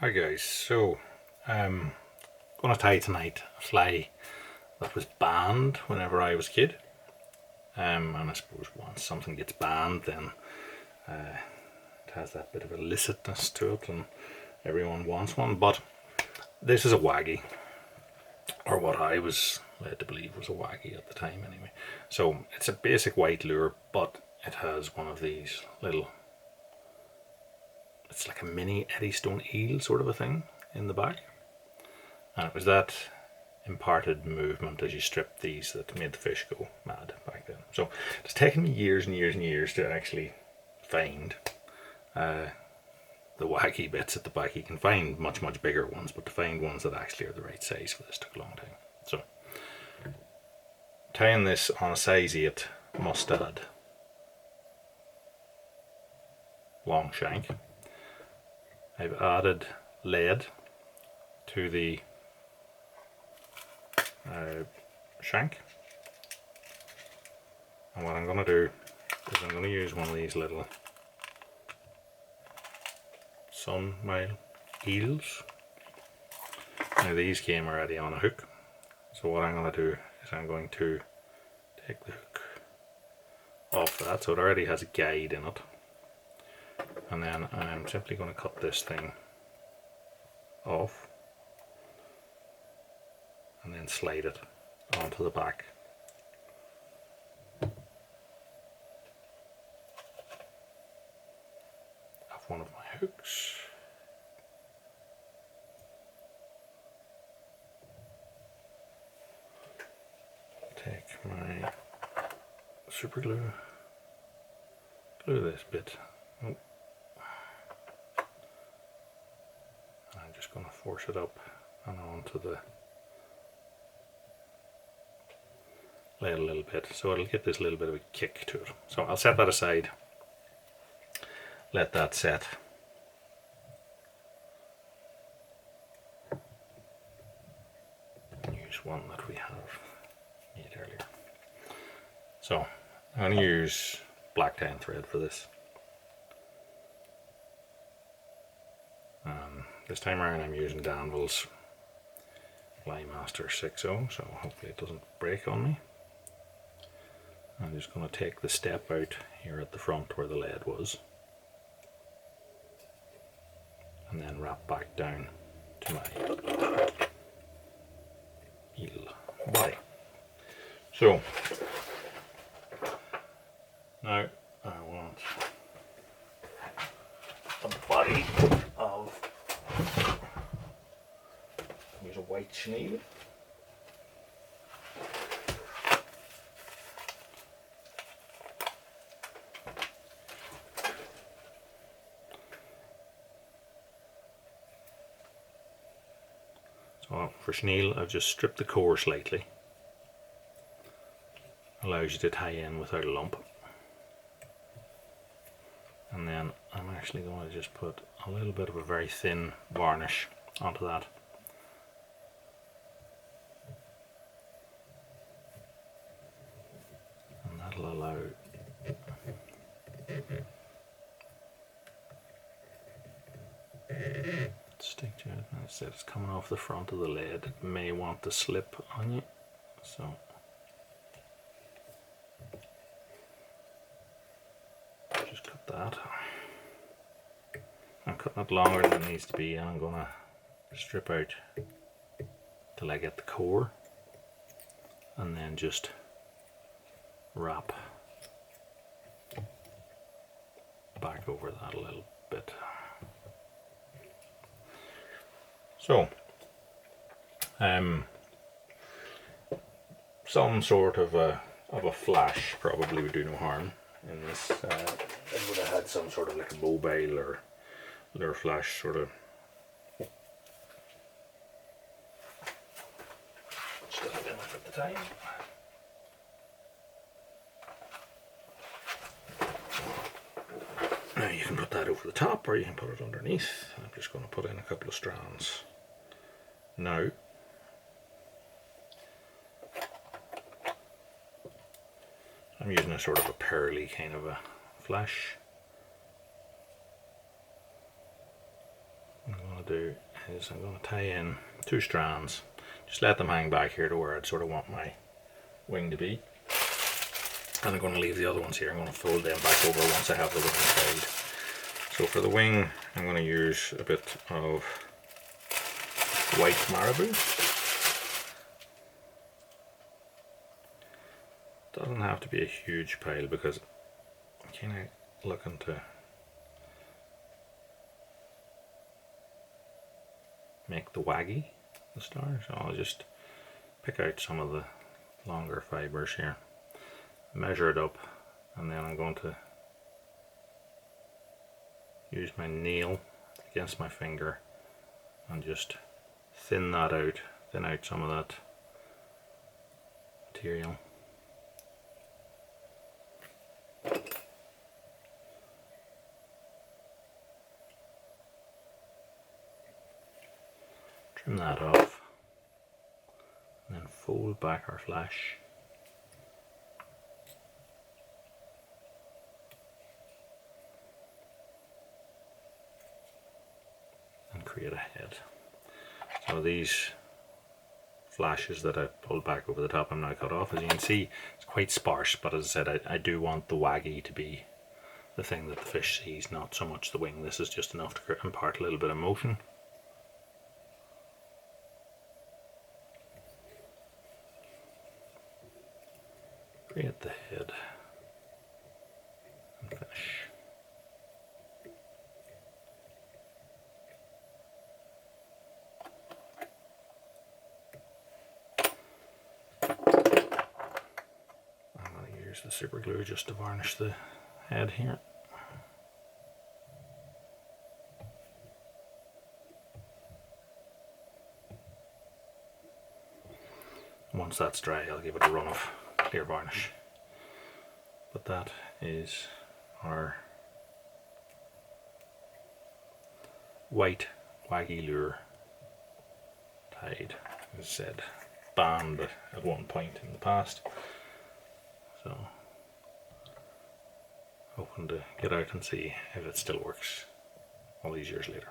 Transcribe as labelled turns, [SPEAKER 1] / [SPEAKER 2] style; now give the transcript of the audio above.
[SPEAKER 1] Hi guys, so I'm going to tie tonight a fly that was banned whenever I was a kid, and I suppose once something gets banned then it has that bit of illicitness to it and everyone wants one, but this is a waggy, or what I was led to believe was a waggy at the time anyway. So it's a basic white lure, but it has one of these little, it's like a mini Eddystone eel sort of a thing in the back, and it was that imparted movement as you strip these that made the fish go mad back then. So it's taken me years and years and years to actually find the wacky bits at the back. You can find much bigger ones, but to find ones that actually are the right size for this took a long time. So tying this on a size 8 mustad long shank, I've added lead to the shank, and what I'm going to do is I'm going to use one of these little sunmile eels. Now these came already on a hook, so what I'm going to do is I'm going to take the hook off that, so it already has a guide in it, and then I'm simply going to cut this thing off and then slide it onto the back. Of one of my hooks. Take my super glue, glue this bit. Oh. I'm just going to force it up and onto the lead a little bit, so it'll get this little bit of a kick to it. So I'll set that aside, let that set. Use one that we have made earlier. So I'm going to use black tan thread for this. This time around I'm using Danville's Flymaster 6.0, so hopefully it doesn't break on me. I'm just going to take the step out here at the front where the lead was, and then wrap back down to my eel body. So now I want the body of, use a white chenille. So for chenille I've just stripped the core slightly. Allows you to tie in without a lump. And then I'm actually going to just put a little bit of a very thin varnish onto that. And that'll allow stick to it. Instead it's coming off the front of the lead, it may want to slip on you, so just cut that. I'm cutting it longer than it needs to be, and I'm going to strip out till I get the core, and then just wrap back over that a little bit. So some sort of a flash probably would do no harm in this. I would have had some sort of like a mobile or lure flash sort of stuff in it at the time. Now you can put that over the top or you can put it underneath. I'm just going to put in a couple of strands now. I'm using a sort of a pearly kind of a flash. what I'm going to do is I'm going to tie in 2 strands, just let them hang back here to where I'd sort of want my wing to be, and I'm going to leave the other ones here. I'm going to fold them back over once I have the wing tied. So for the wing I'm going to use a bit of white marabou. Doesn't have to be a huge pile because I'm kind of looking to make the waggy the star, so I'll just pick out some of the longer fibers here, measure it up, and then I'm going to use my nail against my finger and just thin out some of that material. Trim that off, and then fold back our flash. And create a head. So these flashes that I pulled back over the top I'm now cut off. As you can see, it's quite sparse, but as I said, I do want the waggy to be the thing that the fish sees, not so much the wing. This is just enough to impart a little bit of motion. Create the head and finish. I'm going to use the super glue just to varnish the head here. Once that's dry, I'll give it a run of clear varnish. But that is our white waggy lure tied, as I said, banned at one point in the past. So hoping to get out and see if it still works all these years later.